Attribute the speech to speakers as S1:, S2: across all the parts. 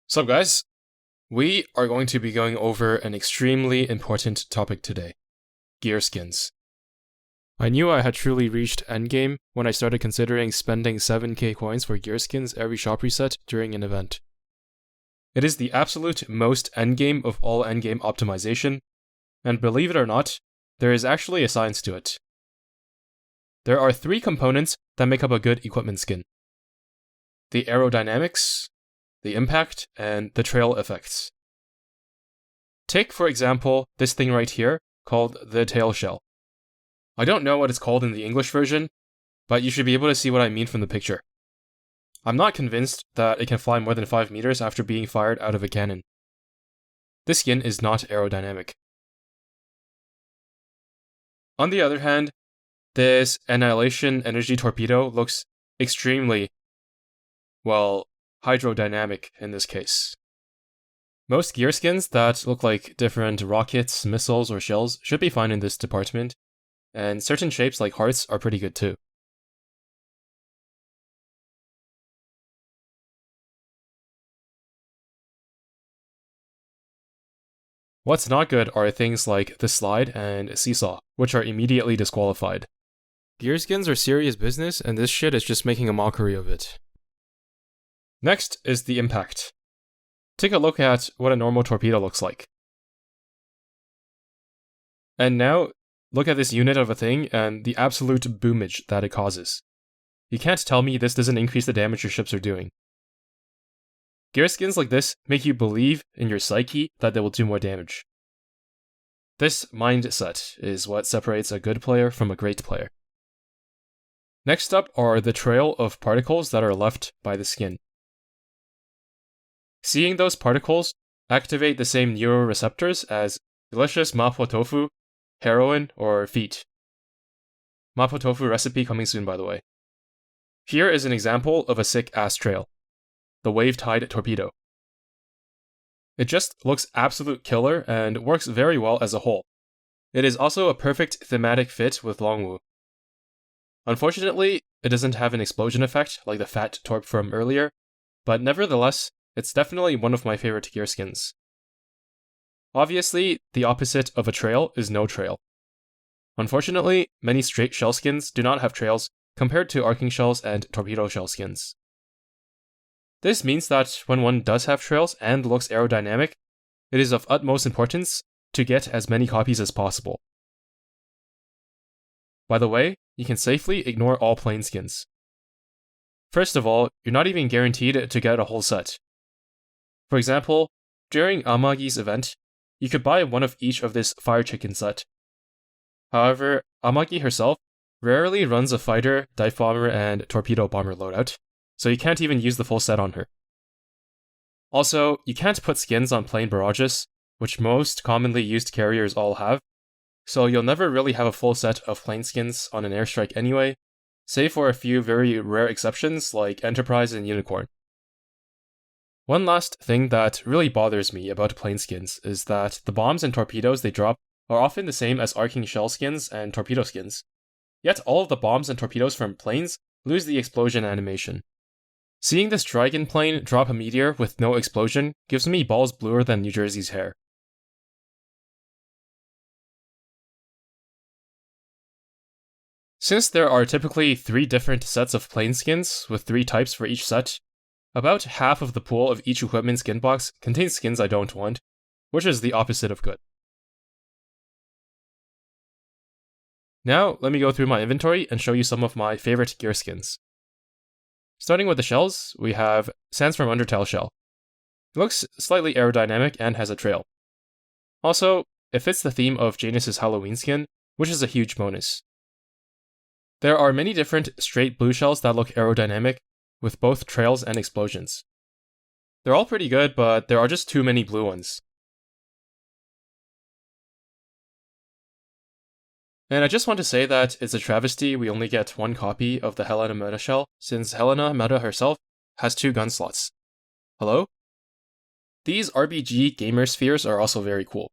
S1: Sup guys? We are going to be going over an extremely important topic today. Gear skins. I knew I had truly reached endgame when I started considering spending 7k coins for gear skins every shop reset during an event. It is the absolute most endgame of all endgame optimization, and believe it or not, there is actually a science to it. There are 3 components that make up a good equipment skin: the aerodynamics, the impact, and the trail effects. Take, for example, this thing right here, called the tail shell. I don't know what it's called in the English version, but you should be able to see what I mean from the picture. I'm not convinced that it can fly more than 5 meters after being fired out of a cannon. This skin is not aerodynamic. On the other hand, this Annihilation Energy Torpedo looks extremely, hydrodynamic in this case. Most gear skins that look like different rockets, missiles, or shells should be fine in this department, and certain shapes like hearts are pretty good too. What's not good are things like the slide and seesaw, which are immediately disqualified. Gear skins are serious business, and this shit is just making a mockery of it. Next is the impact. Take a look at what a normal torpedo looks like. And now, look at this unit of a thing and the absolute boomage that it causes. You can't tell me this doesn't increase the damage your ships are doing. Gear skins like this make you believe in your psyche that they will do more damage. This mindset is what separates a good player from a great player. Next up are the trail of particles that are left by the skin. Seeing those particles activate the same neuroreceptors as delicious mapo tofu, heroin, or feet. Mapo tofu recipe coming soon, by the way. Here is an example of a sick ass trail: the wave-tide torpedo. It just looks absolute killer and works very well as a whole. It is also a perfect thematic fit with Longwu. Unfortunately, it doesn't have an explosion effect like the fat torp from earlier, but nevertheless, it's definitely one of my favorite gear skins. Obviously, the opposite of a trail is no trail. Unfortunately, many straight shell skins do not have trails compared to arcing shells and torpedo shell skins. This means that when one does have trails and looks aerodynamic, it is of utmost importance to get as many copies as possible. By the way, you can safely ignore all plain skins. First of all, you're not even guaranteed to get a whole set. For example, during Amagi's event, you could buy one of each of this fire chicken set. However, Amagi herself rarely runs a fighter, dive bomber, and torpedo bomber loadout, so you can't even use the full set on her. Also, you can't put skins on plain barrages, which most commonly used carriers all have, so you'll never really have a full set of plain skins on an airstrike anyway, save for a few very rare exceptions like Enterprise and Unicorn. One last thing that really bothers me about plain skins is that the bombs and torpedoes they drop are often the same as arcing shell skins and torpedo skins, yet all of the bombs and torpedoes from planes lose the explosion animation. Seeing this Dragon plane drop a meteor with no explosion gives me balls bluer than New Jersey's hair. Since there are typically 3 different sets of plane skins with 3 types for each set, about half of the pool of each equipment skin box contains skins I don't want, which is the opposite of good. Now, let me go through my inventory and show you some of my favorite gear skins. Starting with the shells, we have Sandstorm Undertale shell. It looks slightly aerodynamic and has a trail. Also, it fits the theme of Janus's Halloween skin, which is a huge bonus. There are many different straight blue shells that look aerodynamic, with both trails and explosions. They're all pretty good, but there are just too many blue ones. And I just want to say that it's a travesty we only get 1 copy of the Helena Meta shell, since Helena Meta herself has 2 gun slots. Hello? These RBG gamer spheres are also very cool.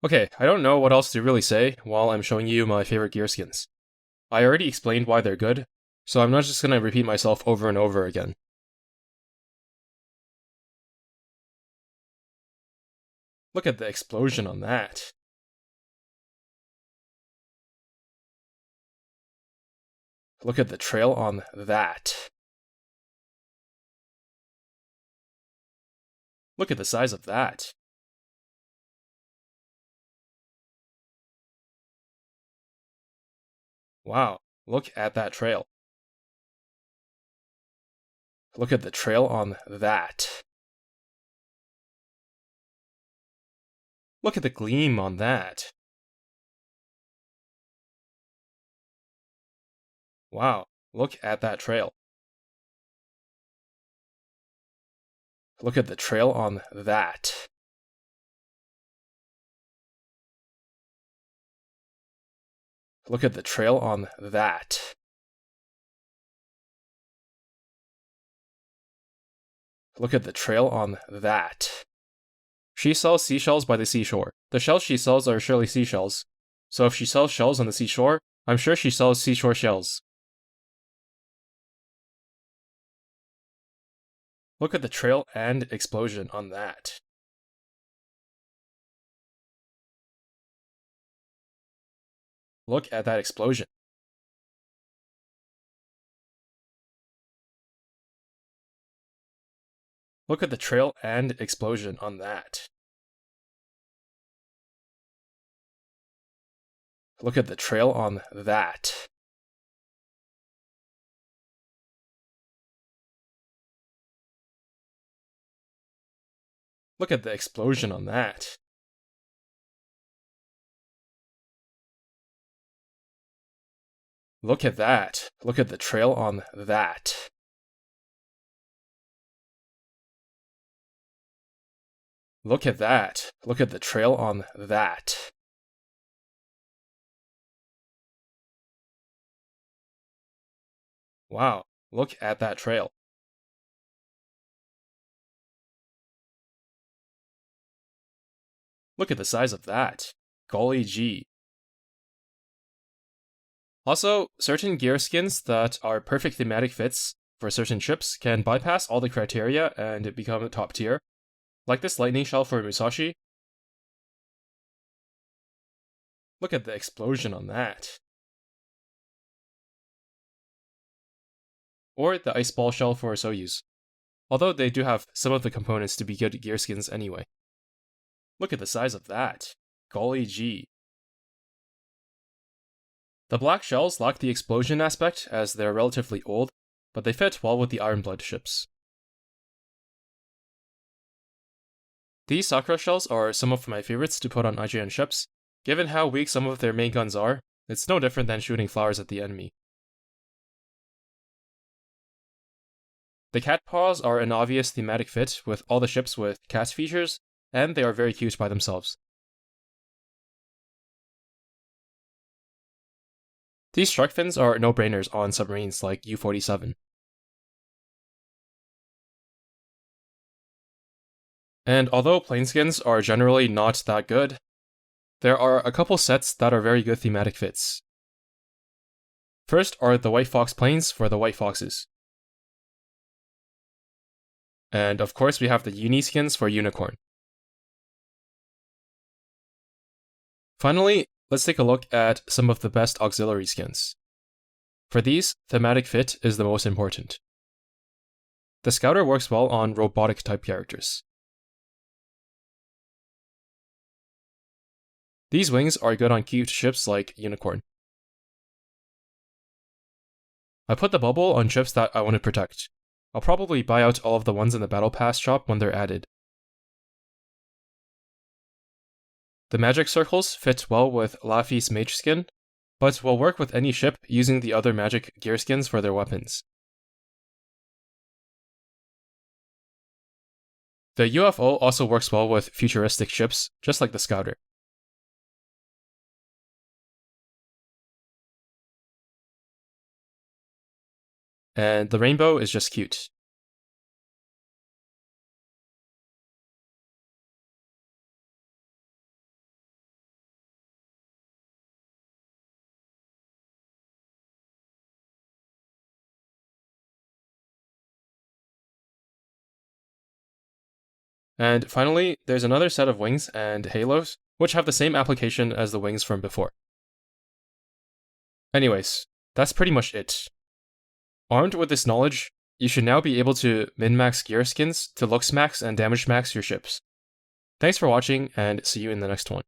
S1: Okay, I don't know what else to really say while I'm showing you my favorite gear skins. I already explained why they're good, so I'm not just gonna repeat myself over and over again. Look at the explosion on that. Look at the trail on that. Look at the size of that. Wow, look at that trail. Look at the trail on that. Look at the gleam on that. Wow, look at that trail. Look at the trail on that. Look at the trail on that. Look at the trail on that. She sells seashells by the seashore. The shells she sells are surely seashells. So if she sells shells on the seashore, I'm sure she sells seashore shells. Look at the trail and explosion on that. Look at that explosion. Look at the trail and explosion on that. Look at the trail on that. Look at the explosion on that. Look at that. Look at the trail on that. Look at that. Look at the trail on that. Wow, look at that trail. Look at the size of that. Golly gee. Also, certain gear skins that are perfect thematic fits for certain ships can bypass all the criteria and become top tier, like this lightning shell for Musashi. Look at the explosion on that. Or the ice ball shell for Soyuz, although they do have some of the components to be good gear skins anyway. Look at the size of that. Golly gee. The black shells lack the explosion aspect as they're relatively old, but they fit well with the Iron Blood ships. These Sakura shells are some of my favorites to put on IJN ships. Given how weak some of their main guns are, it's no different than shooting flowers at the enemy. The cat paws are an obvious thematic fit with all the ships with cat features, and they are very cute by themselves. These shark fins are no-brainers on submarines like U-47. And although plane skins are generally not that good, there are a couple sets that are very good thematic fits. First are the White Fox planes for the White Foxes. And of course we have the uni skins for Unicorn. Finally, let's take a look at some of the best auxiliary skins. For these, thematic fit is the most important. The Scouter works well on robotic type characters. These wings are good on cute ships like Unicorn. I put the bubble on ships that I want to protect. I'll probably buy out all of the ones in the Battle Pass shop when they're added. The magic circles fit well with Laffy's mage skin, but will work with any ship using the other magic gear skins for their weapons. The UFO also works well with futuristic ships, just like the Scouter. And the rainbow is just cute. And finally, there's another set of wings and halos, which have the same application as the wings from before. Anyways, that's pretty much it. Armed with this knowledge, you should now be able to min-max gear skins to looks max and damage max your ships. Thanks for watching, and see you in the next one.